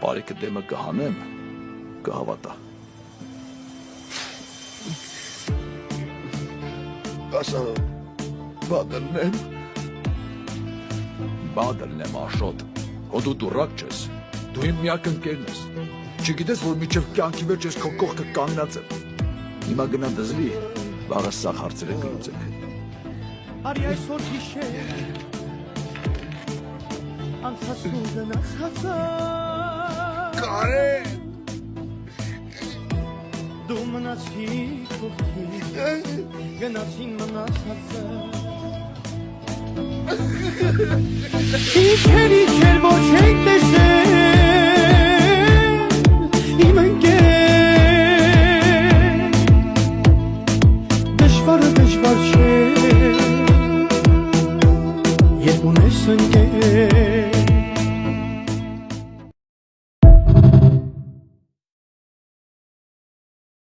Բարիքը դեմը կհանեմ, կհավատա։ Ասա, բադլն եմ։ Բադլն եմ, Աշոտ, հո դու դուրակ չես, դու իմ միակ ընկերն ես, չգիտես, որ միջև կյանքի վերջ ես քո կողքը կանգնած եմ, հիմա գնա դզվի, վաղը սաղ հարցերը կլուծենք։ Արի այսօր հիշեր, անցածում գնացածը, Կարեն, դու մնացի կողքի, գնացին մնացածը, իչեր ոչ ենք տեսել,